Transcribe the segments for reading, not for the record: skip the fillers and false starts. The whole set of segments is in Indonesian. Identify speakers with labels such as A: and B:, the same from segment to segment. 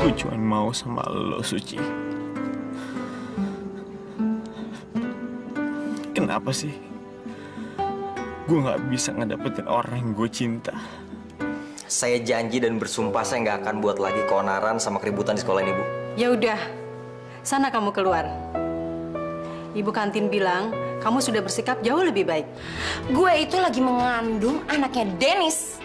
A: Gue cuma mau sama lo, Suci. Kenapa sih gue nggak bisa ngedapetin orang yang gue cinta?
B: Saya janji dan bersumpah saya nggak akan buat lagi keonaran sama keributan di sekolah ini, Bu.
C: Ya udah, sana kamu keluar. Ibu kantin bilang kamu sudah bersikap jauh lebih baik.
D: Gue itu lagi mengandung anaknya Dennis.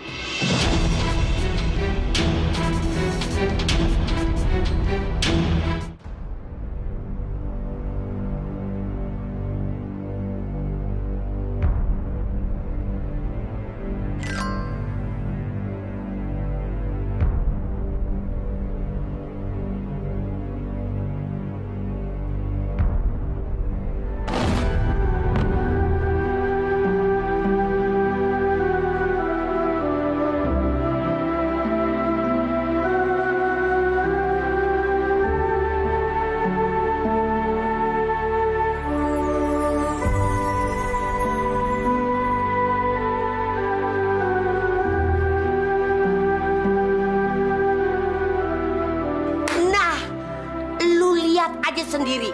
D: Sendiri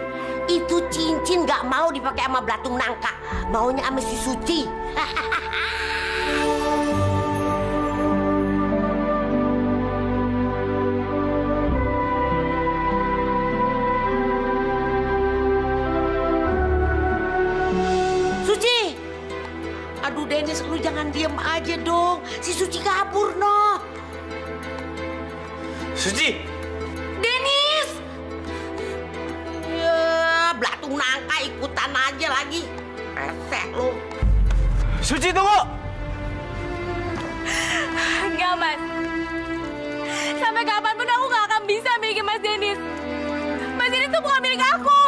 D: itu cincin gak mau dipakai sama belatung nangka, maunya sama si Suci. Suci, aduh Dennis, lu jangan diem aja dong, si Suci kabur noh.
A: Suci!
D: Belatung nangka ikutan aja lagi. Esek lu.
A: Suci, tunggu!
E: Enggak, Mas. Sampai kapanpun aku gak akan bisa miliki Mas Dennis. Mas Dennis tuh bukan milik aku.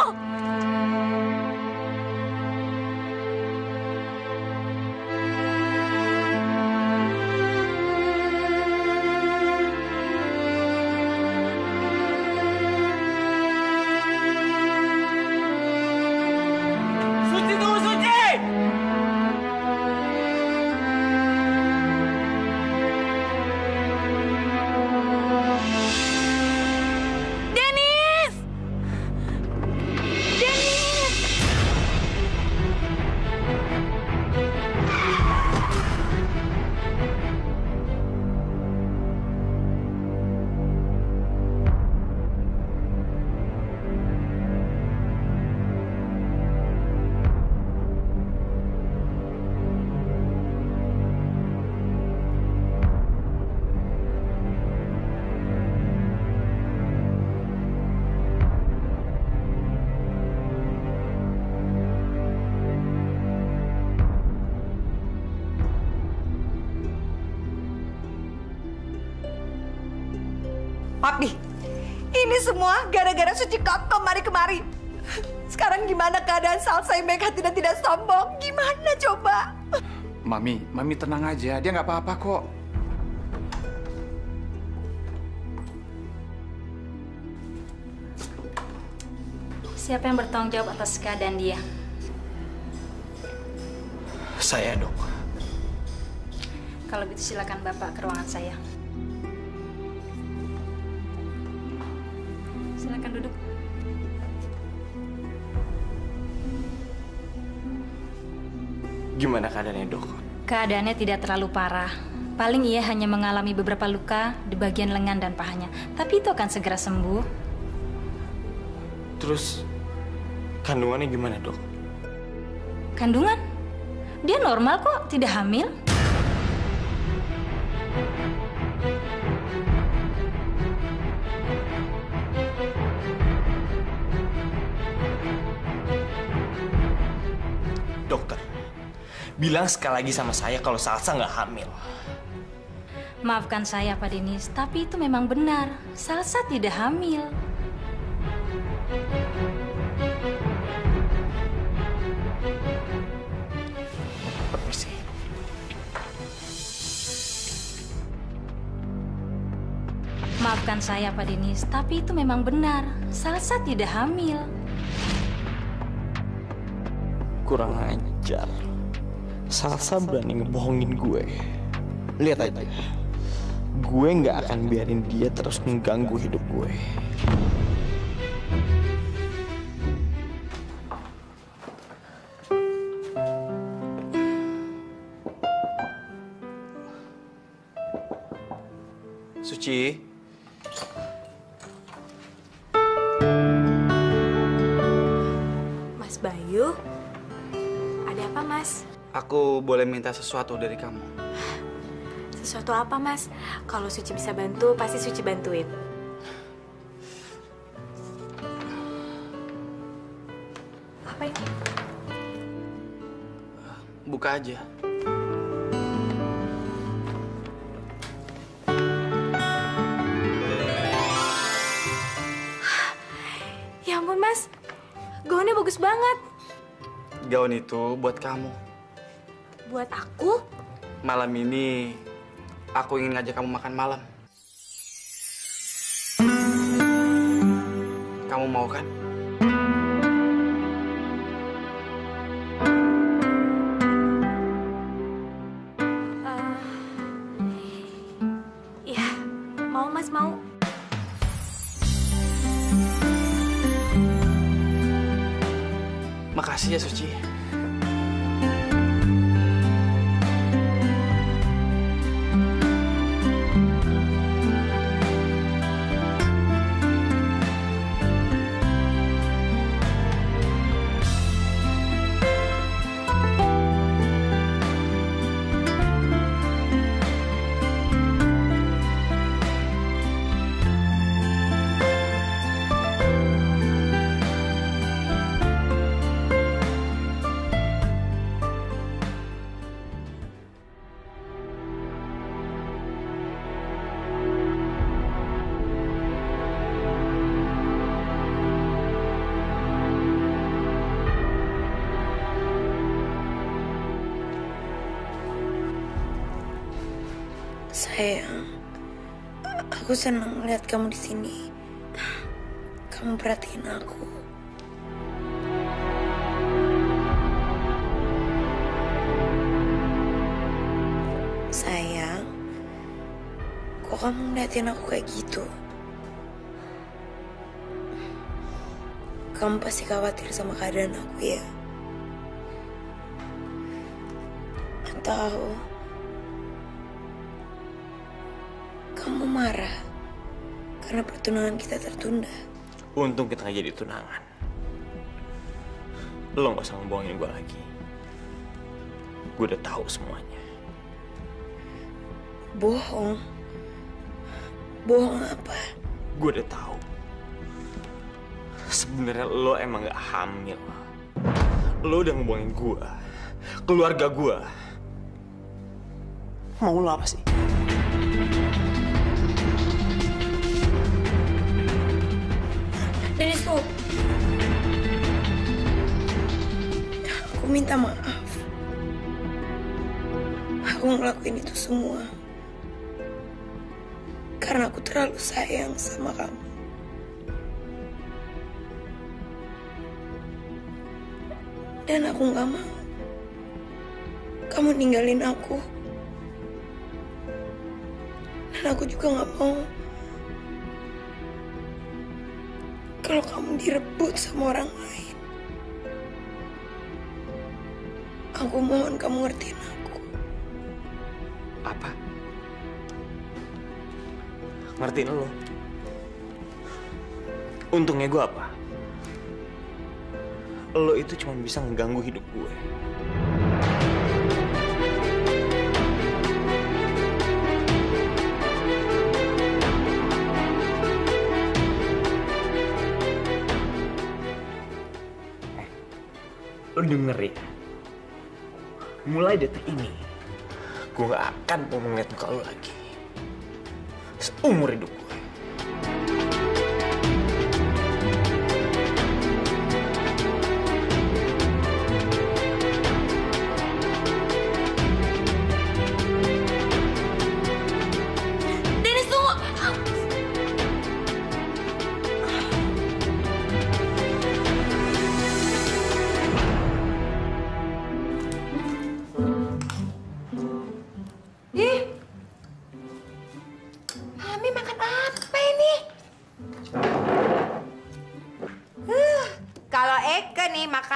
F: Papi, ini semua gara-gara Suci kok kemari-kemari. Sekarang gimana keadaan Salsa yang baik hati dan tidak sombong? Gimana coba?
G: Mami tenang aja. Dia nggak apa-apa kok.
E: Siapa yang bertanggung jawab atas keadaan dia?
A: Saya, Dok.
E: Kalau begitu silakan Bapak ke ruangan saya. Silakan duduk.
A: Gimana keadaannya, Dok?
E: Keadaannya tidak terlalu parah. Paling ia hanya mengalami beberapa luka di bagian lengan dan pahanya. Tapi itu akan segera sembuh.
A: Terus, kandungannya gimana, Dok?
E: Kandungan? Dia normal kok, tidak hamil.
A: Dokter, bilang sekali lagi sama saya kalau Salsa nggak hamil.
E: Maafkan saya, Pak Denis, tapi itu memang benar. Salsa tidak hamil.
A: Permisi.
E: Maafkan saya, Pak Denis, tapi itu memang benar. Salsa tidak hamil.
A: Kurang ajar. Salsa berani ngebohongin gue. Lihat aja. gue nggak akan biarin dia terus mengganggu hidup gue.
G: Suci.
E: Mas Bayu, ada apa Mas?
G: Aku boleh minta sesuatu dari kamu?
E: Sesuatu apa Mas? Kalau Suci bisa bantu, pasti Suci bantuin. Apa ini?
G: Buka aja.
E: Ya ampun Mas, gaunnya bagus banget.
G: Gaun itu buat kamu.
E: Buat aku?
G: Malam ini aku ingin ngajak kamu makan malam. Kamu mau kan?
E: Iya, mau Mas, mau.
G: Makasih ya Suci.
H: Sayang, aku senang melihat kamu di sini. Kamu perhatiin aku. Sayang, kok kamu ngeliatin aku kayak gitu? Kamu pasti khawatir sama keadaan aku ya? Atau kamu marah karena pertunangan kita tertunda?
A: Untung kita nggak jadi tunangan. Lo nggak usah ngebohongin gue lagi. Gue udah tahu semuanya.
H: Bohong? Bohong apa?
A: Gue udah tahu. Sebenarnya lo emang nggak hamil. Lo udah ngebohongin gue, keluarga gue. Mau lo apa sih?
H: Dennis tuh, aku minta maaf. Aku ngelakuin itu semua karena aku terlalu sayang sama kamu. Dan aku gak mau kamu ninggalin aku. Dan aku juga gak mau kalau kamu direbut sama orang lain. Aku mohon kamu ngertiin aku.
A: Apa? Ngertiin lo? Untungnya gue apa? Lo itu cuma bisa ngeganggu hidup gue. Lo denger ya? Mulai detik ini, gue gak akan mau ngeliat muka lo lagi. Seumur hidup gue.
H: Dennis, tunggu!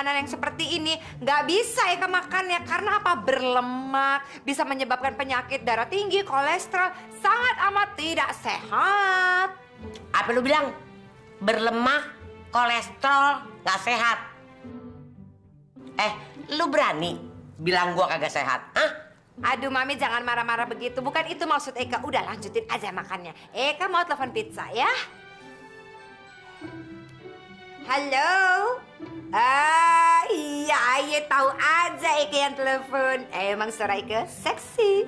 F: makanan yang seperti ini nggak bisa Eka makannya. Karena apa? Berlemak, bisa menyebabkan penyakit darah tinggi, kolesterol, sangat amat tidak sehat.
D: Apa lu bilang? Berlemak, kolesterol, nggak sehat. Lu berani bilang gua kagak sehat? Hah?
F: Aduh Mami jangan marah-marah begitu. Bukan itu maksud Eka. Udah lanjutin aja makannya. Eka mau telepon pizza ya. Halo. Iya, Aye tahu aja Eka yang telepon. Emang suara Eka seksi.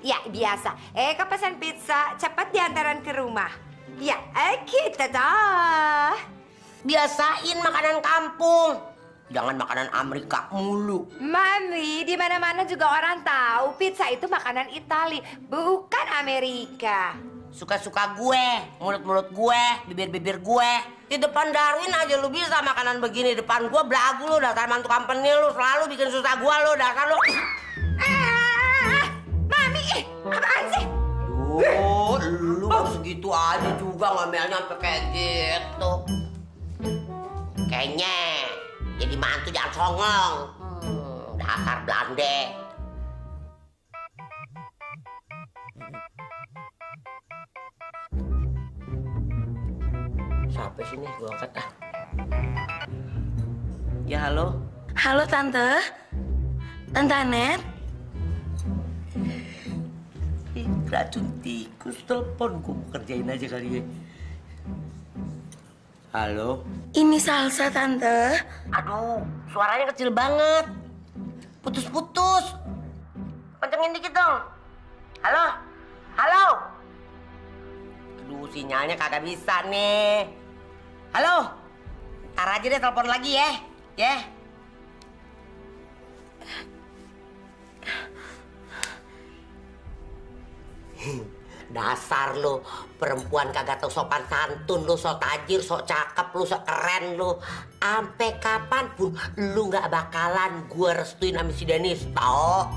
F: Ya biasa. Eka pesan pizza, cepat diantaran ke rumah. Ya, kita dah.
D: Biasain makanan kampung. Jangan makanan Amerika mulu.
F: Mami, di mana-mana juga orang tahu pizza itu makanan Itali, bukan Amerika.
D: Suka-suka gue, mulut-mulut gue, bibir-bibir gue. Di depan Darwin aja lu bisa makanan begini. Depan gue belagu lu, dasar mantu company lu. Selalu bikin susah gue lu, dasar lu.
F: Mami, apaan sih?
D: Lu baru segitu aja juga ngomelnya sampai kayak gitu. Kayaknya jadi mantu jangan songong. Dasar Belanda. Siapa sih nih? Gue angkat ah. Ya halo.
H: Halo Tante. Tante Anet.
D: Racun tikus telepon. Gue mau kerjain aja kali ya. Halo.
H: Ini Salsa Tante.
D: Aduh, suaranya kecil banget. Putus-putus. Kencengin dikit dong. Halo? Halo? Aduh, sinyalnya kagak bisa nih. Halo? Ntar aja deh telepon lagi ya. Ya. Dasar lu, perempuan kagak tau sopan santun lu, sok tajir, sok cakep lu, sok keren lu. Ampe kapanpun lu nggak bakalan gue restuin sama si Dennis, tau?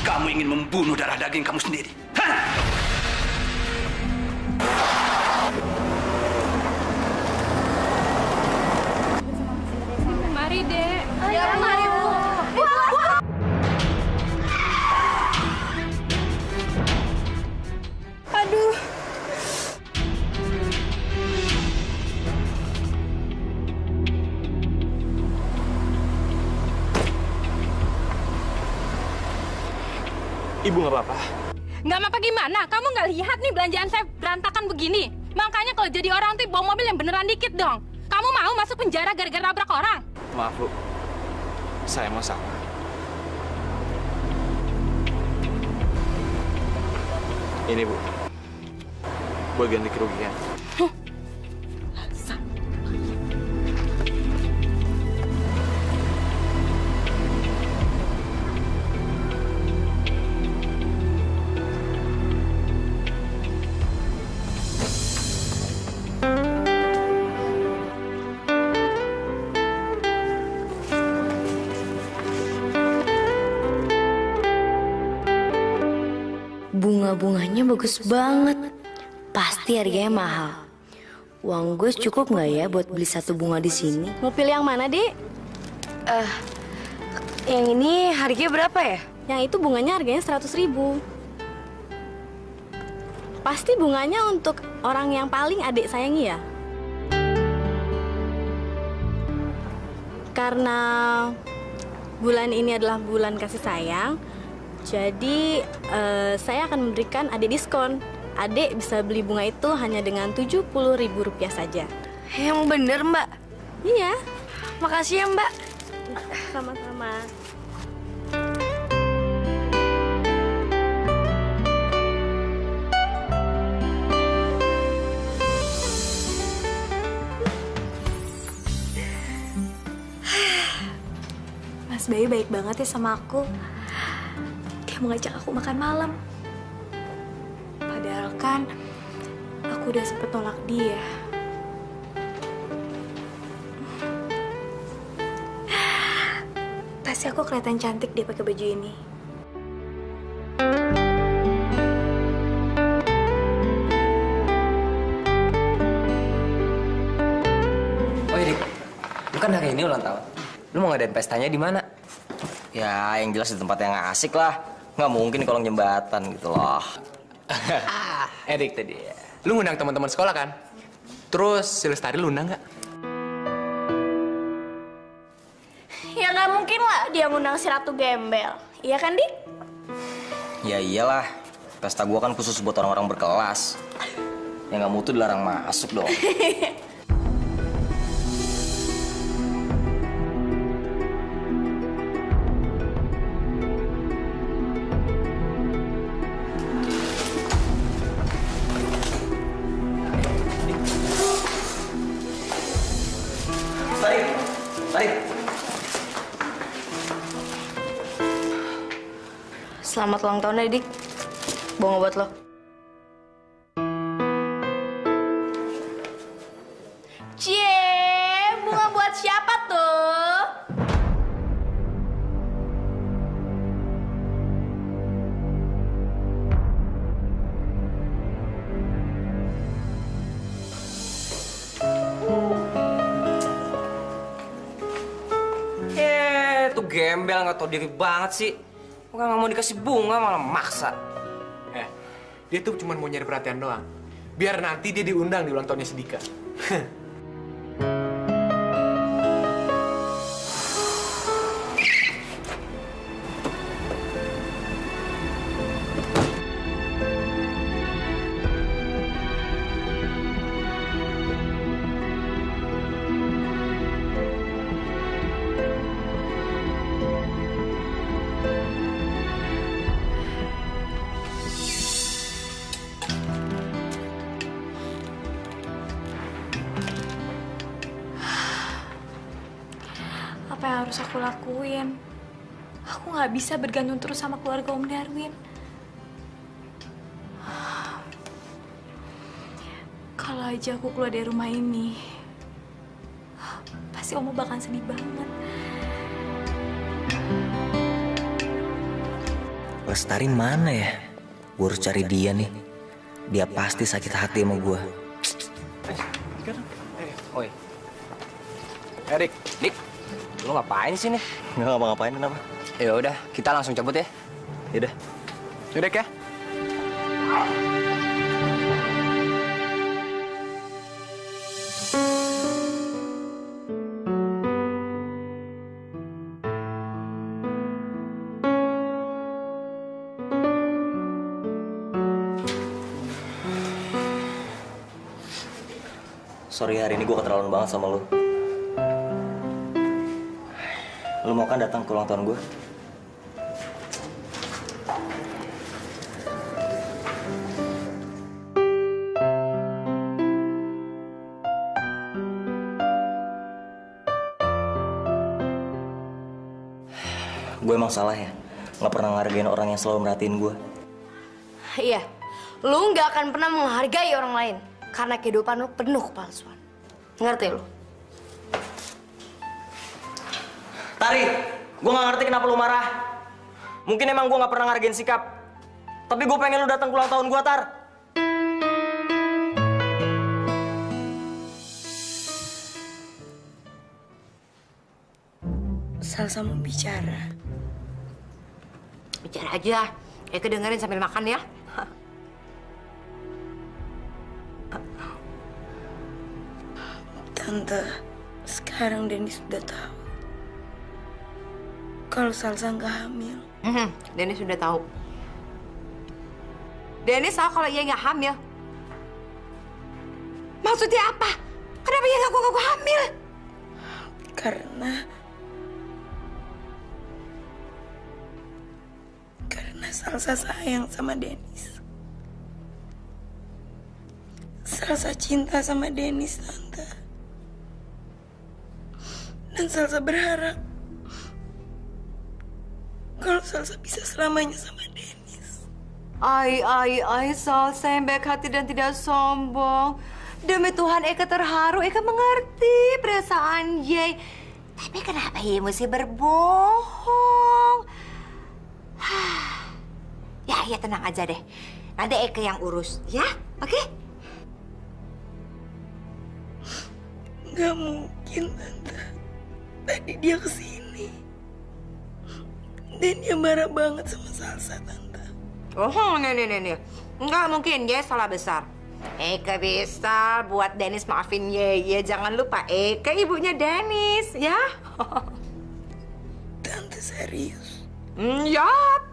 I: Kamu ingin membunuh darah daging kamu sendiri. Hah?
E: Mari, Dek.
F: Ya, mari, Bu.
H: Aduh.
A: Ibu nggak apa-apa.
E: Nggak apa-apa gimana? Kamu nggak lihat nih belanjaan saya berantakan begini? Makanya kalau jadi orang tuh bawa mobil yang beneran dikit dong. Kamu mau masuk penjara gara-gara nabrak orang?
A: Maaf, Bu. Saya mau salah. Ini, Bu. Buat ganti kerugian.
H: Bunga-bunganya bagus banget. Pasti harganya mahal. Uang gue cukup nggak ya buat beli satu bunga di sini?
C: Mau pilih yang mana, Dik?
H: Yang ini harganya berapa ya?
C: Yang itu bunganya harganya 100.000. Pasti bunganya untuk orang yang paling adik sayangi ya? Karena bulan ini adalah bulan kasih sayang, jadi saya akan memberikan adik diskon. Adik bisa beli bunga itu hanya dengan Rp70.000 saja.
H: Yang bener Mbak.
C: Iya.
H: Makasih ya Mbak.
C: Sama-sama.
H: Mas Bayu baik banget ya sama aku. Dia mau ngajak aku makan malam. Padahal kan aku udah sempet nolak dia. Pasti aku kelihatan cantik dia pakai baju ini.
B: ini ulang tahun. Lu mau ngadain pestanya di mana? Ya, yang jelas di tempat yang asik lah. Nggak mungkin di kolong jembatan gitu loh.
A: Erik tadi. Lu ngundang teman-teman sekolah kan? Terus si Lestari lu undang nggak?
J: Ya nggak mungkin lah dia ngundang si Ratu Gembel. Iya kan, Dik?
B: Ya iyalah. Pesta gua kan khusus buat orang-orang berkelas. Yang nggak mutu dilarang masuk dong. Tarik.
H: Selamat ulang tahun ya, Dik. Bunga buat lo.
J: Cie, bunga buat siapa tuh?
B: Tuh gembel nggak tau diri banget sih. Bukan nggak mau dikasih bunga malah maksa.
A: Dia tuh cuma mau nyari perhatian doang. Biar nanti dia diundang di ulang tahunnya si Dika.
J: Apa yang harus aku lakuin? Aku nggak bisa bergantung terus sama keluarga Om Darwin. Kalau aja aku keluar dari rumah ini, pasti Om bakal sedih banget.
B: Lestari mana ya? Gue harus cari dia nih. Dia pasti sakit hati sama gue. Oi.
A: Erik,
B: Dik, lu ngapain sih nih? Nggak ngapa-ngapain, kenapa? Ya udah, kita langsung cabut ya. Yaudah.
A: Yaudah ya.
B: Sorry, hari ini gue keterlaluan banget sama lu. Lu mau kan datang ke ulang tahun gue? Gue emang salah ya? Nggak pernah ngehargain orang yang selalu merhatiin gue.
H: Iya, lu nggak akan pernah menghargai orang lain karena kehidupan lu penuh kepalsuan. Ngerti lu?
B: Tari, gue nggak ngerti kenapa lu marah. Mungkin emang gue nggak pernah ngehargain sikap. Tapi gue pengen lu datang ke ulang tahun gue, Tar.
H: Salsa mau bicara.
F: Bicara aja. Eka dengerin sambil makan ya.
H: Tante, sekarang Dennis sudah tahu kalau Salsa nggak hamil.
F: Dennis sudah tahu. Dennis tahu kalau ia nggak hamil. Maksudnya apa? Kenapa ia ngaku-ngaku hamil?
H: Karena Salsa sayang sama Dennis. Salsa cinta sama Dennis, Tante. Dan Salsa berharap kalau Salsa bisa selamanya sama Dennis.
F: Ai, Salsa yang baik hati dan tidak sombong. Demi Tuhan, Eka terharu. Eka mengerti perasaan Jay. Tapi kenapa ia mesti berbohong? Ya, tenang aja deh. Nanti Eka yang urus, ya? Oke?
H: Gak mungkin, Tante.
K: Tadi dia kesini. Dan dia marah banget sama Salsa, Tante.
F: Oh, nih. Enggak mungkin, dia salah besar. Eka bisa buat Dennis maafin Ye. Jangan lupa Eka ibunya Dennis, ya.
K: Tante serius?
F: Yap.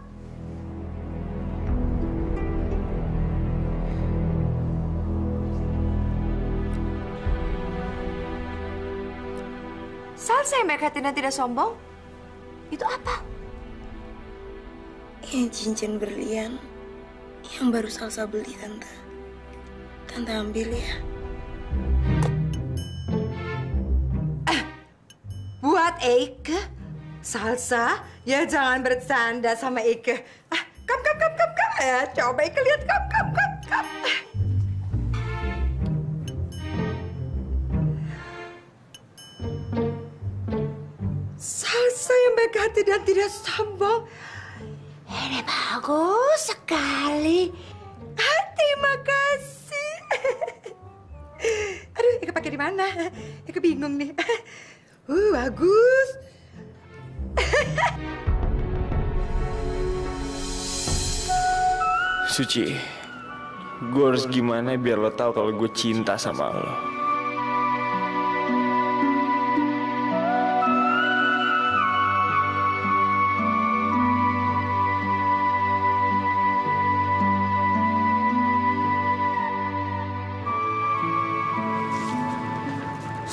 F: Salsa yang mereka tidak sombong? Itu apa?
K: Yang cincin berlian yang baru Salsa beli, Tante. Tante ambil ya.
F: Buat Eike? Salsa? Ya jangan bercanda sama Eike. Kam. Ya, coba Eike lihat, kam. Salsa yang baik hati dan tidak sombong. Ini bagus sekali. Terima kasih. Aduh, Eka pakai di mana? Eka bingung nih. Bagus.
A: Suci, gue harus gimana biar lo tahu kalau gue cinta sama lo?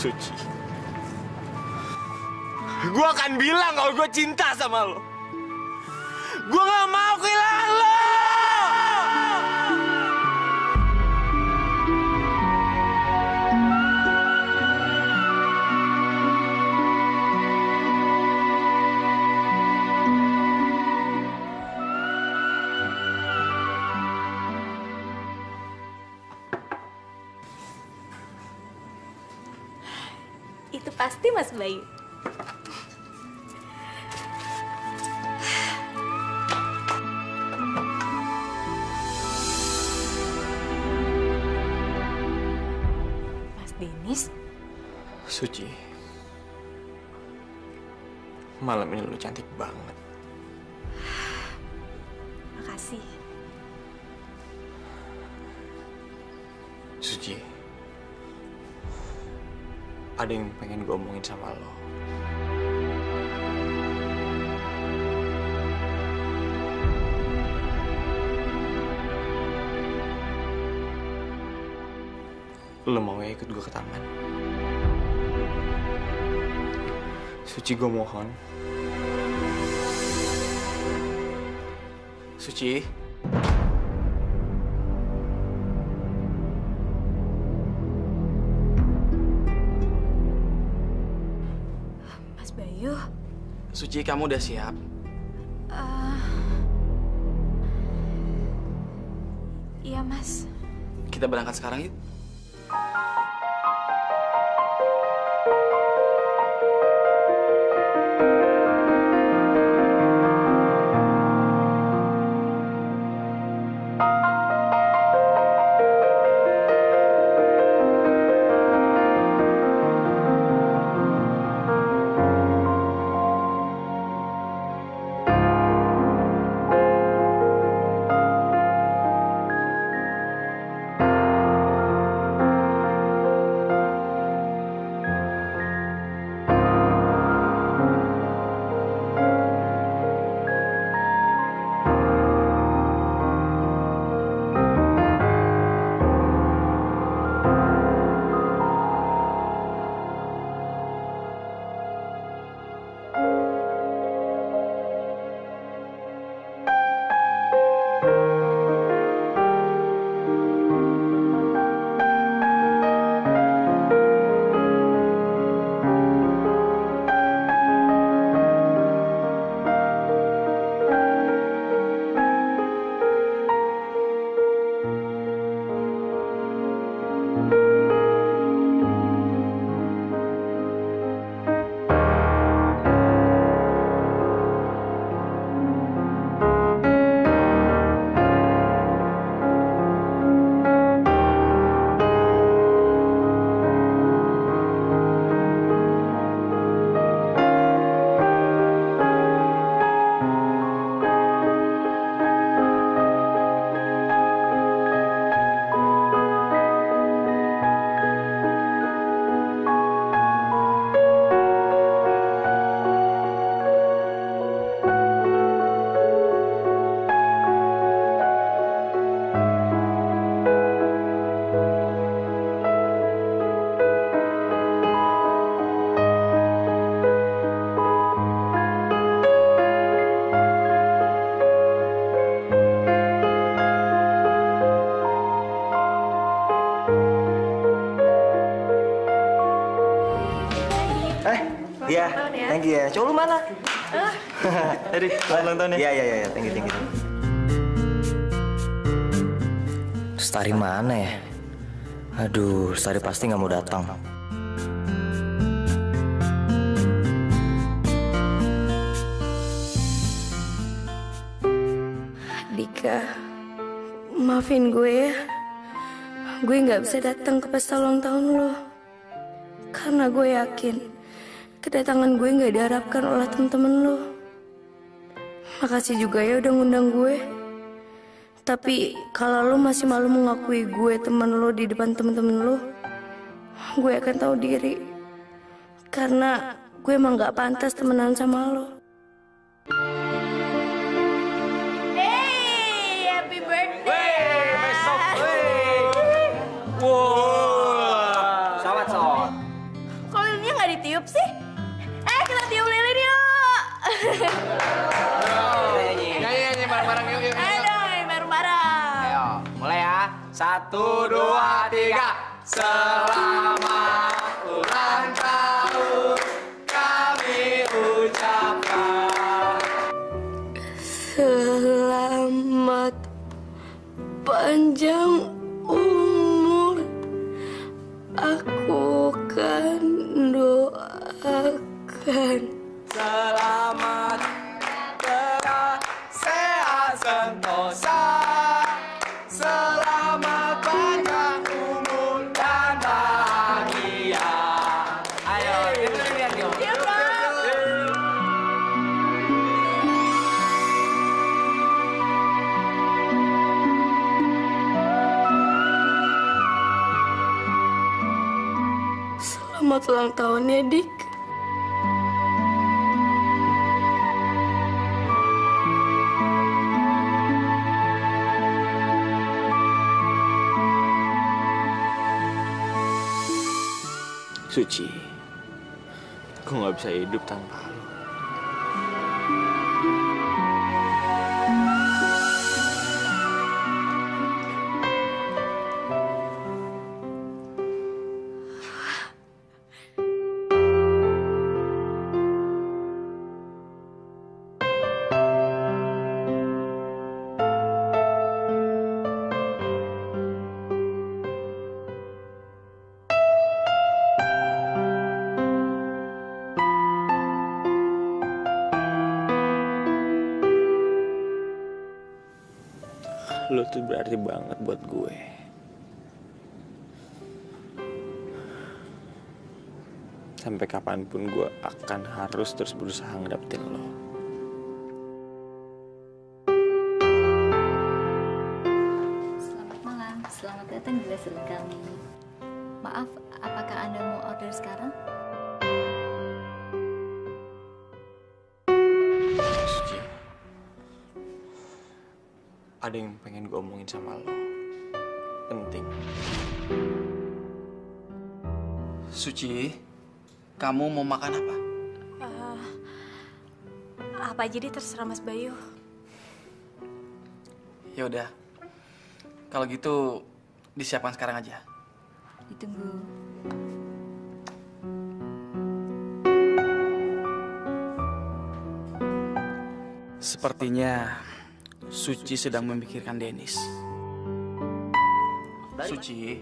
A: Suci, gue akan bilang kalau gue cinta sama lo. Gue gak mau kehilangan lo.
C: Itu pasti Mas Bayu. Mas Dennis?
A: Suci, malam ini lu cantik banget.
C: Makasih.
A: Suci, ada yang pengen gue omongin sama lo. Lo mau ya ikut gue ke taman? Suci, gue mohon. Suci.
C: Mas Bayu.
G: Suci, kamu udah siap?
J: Iya, Mas.
G: Kita berangkat sekarang yuk.
B: lagi ya. Cowok lu mana? Jadi selamat ulang tahun ya. Iya, thank you. Lestari mana ya? Aduh, Lestari pasti nggak mau datang.
K: Dika, maafin gue ya. Gue nggak bisa datang ke pesta ulang tahun lo. Karena gue yakin kedatangan gue nggak diharapkan oleh temen-temen lo. Makasih juga ya udah ngundang gue. Tapi kalau lo masih malu mengakui gue teman lo di depan temen-temen lo, gue akan tahu diri. Karena gue emang nggak pantas temenan sama lo.
C: Tiup sih? Kita tiup lilin yuk.
G: Nyanyi bareng-bareng yuk.
C: Ayo, bareng-bareng.
G: Ayo, mulai ya. 1, 2, 3. Selamat ulang tahun kami ucapkan.
K: Selamat panjang umur. Aku kan doakan
G: selamat sehat sentosa, selamat panjang umur dan bahagia. Ayo, lihat yuk.
K: Selamat ulang tahun ya, Dik.
A: Suci, aku nggak bisa hidup tanpa lu. Lo tuh berarti banget buat gue. Sampai kapanpun gue akan harus terus berusaha ngedapetin lo.
L: Selamat malam, selamat datang di restoran kami. Maaf, apakah Anda mau order sekarang?
A: Suci, ada yang pengen gue omongin sama lo. Penting.
G: Suci, kamu mau makan apa?
J: Apa aja deh, terserah Mas Bayu.
G: Ya udah, kalau gitu disiapkan sekarang aja.
L: Ditunggu.
G: Sepertinya Suci sedang memikirkan Dennis. Suci,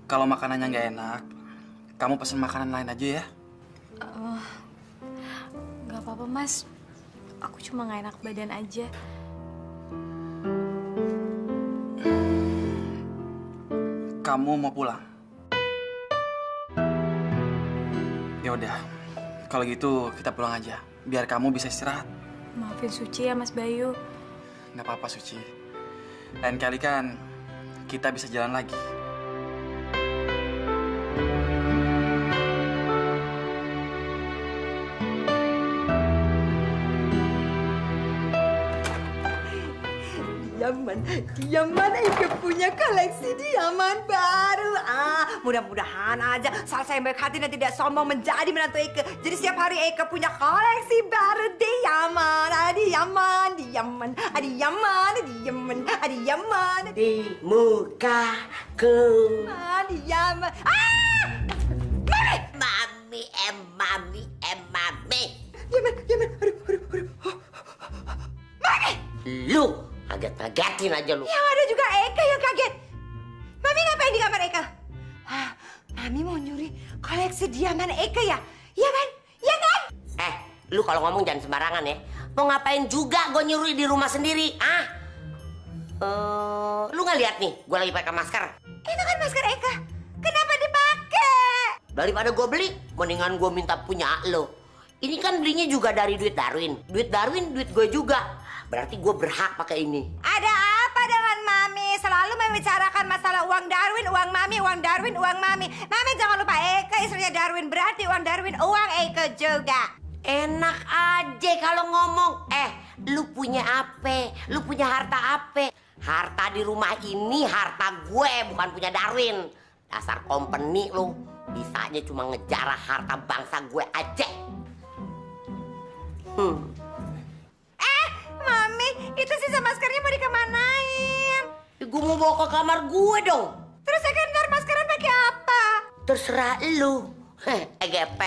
G: kalau makanannya nggak enak, kamu pesan makanan lain aja ya.
J: Nggak apa-apa, Mas. Aku cuma nggak enak badan aja.
G: Kamu mau pulang? Ya udah, kalau gitu kita pulang aja, biar kamu bisa istirahat.
J: Maafin Suci ya, Mas Bayu.
G: Nggak apa-apa, Suci. Lain kali kan kita bisa jalan lagi.
F: Diaman, Eke punya koleksi diaman baru. Mudah-mudahan aja Salsa yang baik hati dan tidak sombong menjadi menantu Eke. Jadi setiap hari Eke punya koleksi baru diaman. Diaman.
D: Di mukaku.
F: Diaman.
D: Mami. Nih. Yaman. Aduh. Mami! Lu kaget-kagetin aja lu.
F: Yang ada juga Eka yang kaget. Mami ngapain di kamar Eka? Mami mau nyuri koleksi diamond Eka ya? Iya kan? Iya kan?
D: Lu kalau ngomong jangan sembarangan ya. Mau ngapain juga gue nyuri di rumah sendiri, lu nggak lihat nih, gue lagi pakai masker.
F: Itu kan masker Eka. Kenapa dipakai?
D: Daripada gue beli, mendingan gue minta punya lo. Ini kan belinya juga dari duit Darwin. Duit Darwin, duit gue juga. Berarti gue berhak pakai ini.
F: Ada apa dengan Mami? Selalu membicarakan masalah uang Darwin, uang Mami, uang Darwin, uang Mami. Mami jangan lupa Eka istrinya Darwin. Berarti uang Darwin, uang Eka juga.
D: Enak aja kalau ngomong. Lu punya apa? Lu punya harta apa? Harta di rumah ini harta gue, bukan punya Darwin. Dasar company lu. Bisanya cuma ngejarah harta bangsa gue aja.
F: Mami, itu sisa maskernya mau dikemanain?
D: Gue mau bawa ke kamar gue dong.
F: Terus Eka ntar maskernya pakai apa?
D: Terserah lu. EGP.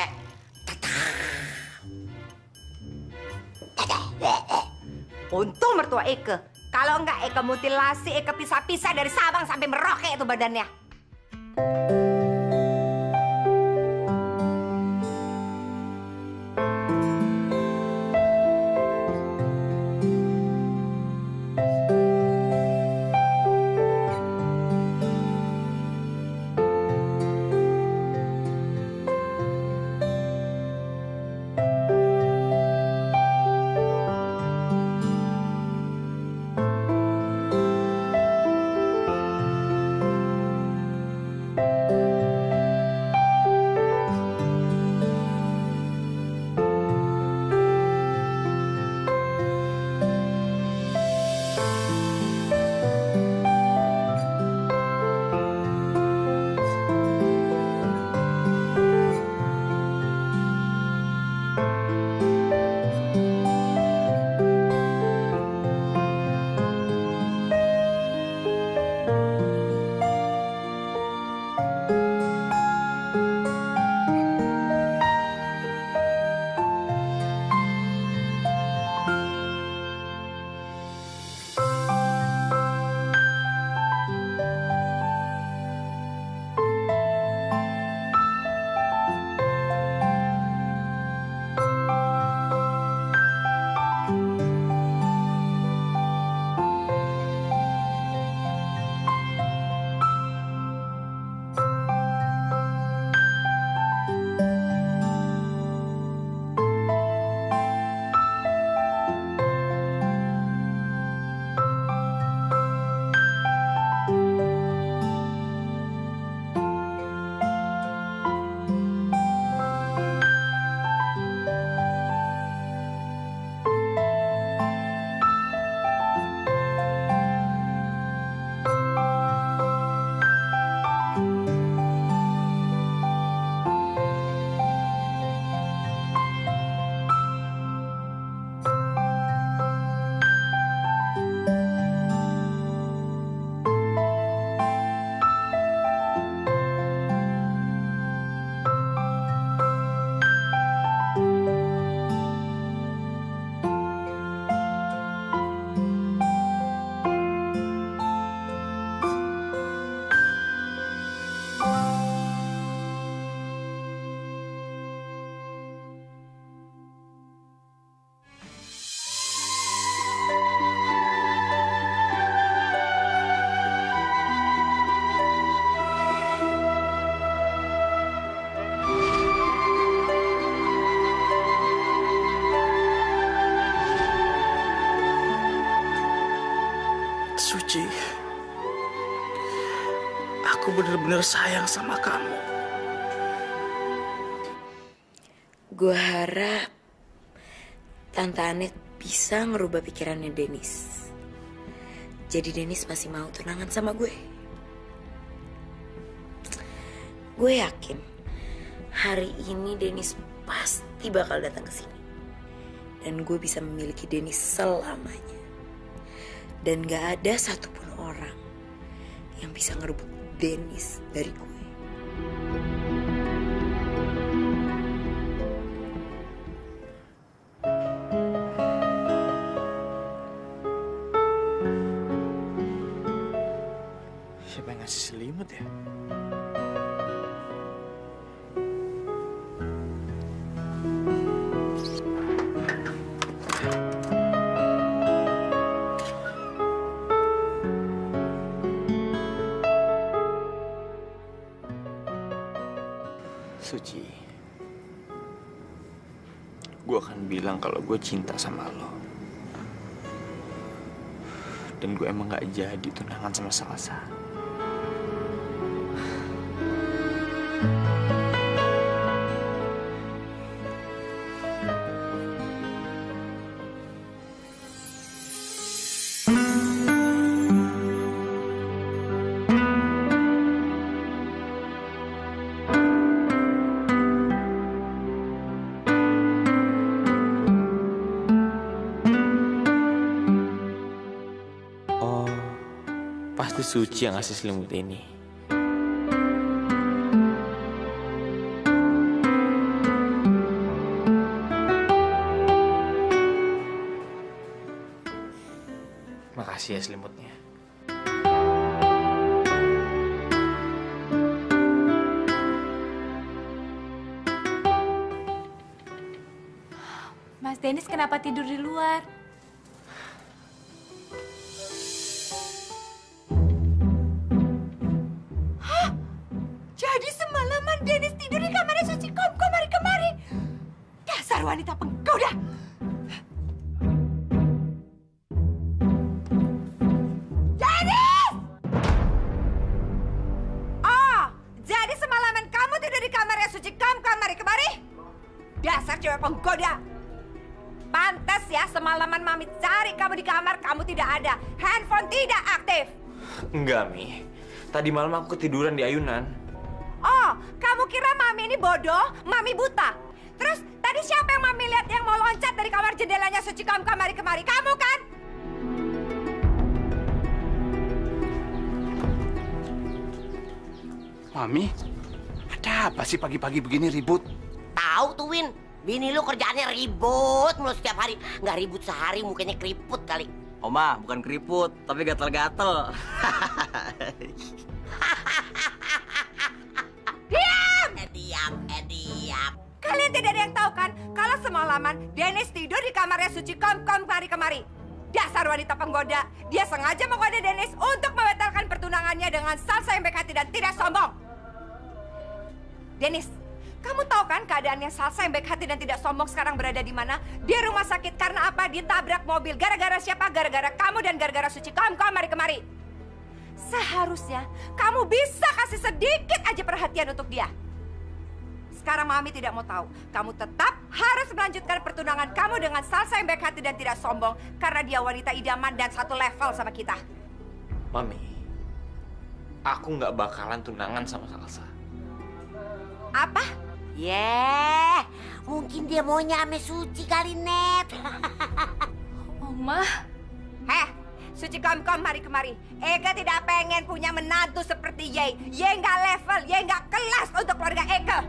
F: Untung mertua Eka. Kalau enggak Eka mutilasi, Eka pisah-pisah dari Sabang sampai Merauke itu badannya.
G: Suci, aku benar-benar sayang sama kamu.
H: Gue harap Tante Anet bisa ngerubah pikirannya Dennis. Jadi Dennis masih mau tunangan sama gue. Gue yakin hari ini Dennis pasti bakal datang ke sini. Dan gue bisa memiliki Dennis selamanya. Dan gak ada satupun orang yang bisa ngerebut Dennis dari gue.
A: Siapa yang ngasih selimut ya? Suci, gue akan bilang kalau gue cinta sama lo. Dan gue emang gak jadi tunangan sama Salsa. Pasti Suci yang ngasih selimut ini. Makasih ya selimutnya.
J: Mas Dennis kenapa tidur di luar?
F: Jadi semalaman Dennis tidur di kamarnya Suci kemari-kemari. Dasar wanita penggoda. Dennis! Oh, jadi semalaman kamu tidur di kamarnya Suci kemari-kemari? Dasar cewek penggoda. Pantas ya semalaman Mami cari kamu di kamar, kamu tidak ada. Handphone tidak aktif.
A: Enggak, Mi. Tadi malam aku ketiduran di ayunan.
F: Oh, kamu kira Mami ini bodoh? Mami buta? Terus tadi siapa yang Mami lihat yang mau loncat dari kamar jendelanya Suci kemari-kemari? Kamu kan?
I: Mami, ada apa sih pagi-pagi begini ribut?
D: Tahu tuh Win, bini lu kerjaannya ribut mulu setiap hari. Nggak ribut sehari mukanya keriput kali.
B: Oma, bukan keriput, tapi gatel-gatel.
F: Diam. Kalian tidak ada yang tahu kan kalau semalaman Dennis tidur di kamarnya Suci kemari-kemari. Dasar wanita penggoda. Dia sengaja menggoda Dennis untuk membatalkan pertunangannya dengan Salsa yang baik hati dan tidak sombong. Dennis, kamu tahu kan keadaannya Salsa yang baik hati dan tidak sombong sekarang berada di mana? Di rumah sakit karena apa? Ditabrak mobil. Gara-gara siapa? Gara-gara kamu dan gara-gara Suci kemari-kemari. Seharusnya kamu bisa kasih sedikit aja perhatian untuk dia. Sekarang Mami tidak mau tahu. Kamu tetap harus melanjutkan pertunangan kamu dengan Salsa yang baik hati dan tidak sombong. Karena dia wanita idaman dan satu level sama kita.
A: Mami, aku nggak bakalan tunangan sama Salsa.
D: Apa? Mungkin dia maunya ame Suci kali, Net.
J: Oma.
F: Suci kemari. Ega tidak pengen punya menantu seperti Ye. Ye nggak level, Ye nggak kelas untuk keluarga Ega.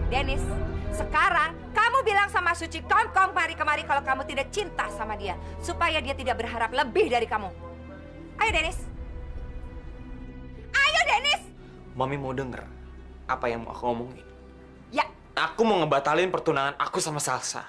F: Dennis, sekarang kamu bilang sama Suci kemari kalau kamu tidak cinta sama dia. Supaya dia tidak berharap lebih dari kamu. Ayo Dennis.
A: Mami mau denger apa yang mau aku ngomongin?
F: Ya.
A: Aku mau ngebatalin pertunangan aku sama Salsa.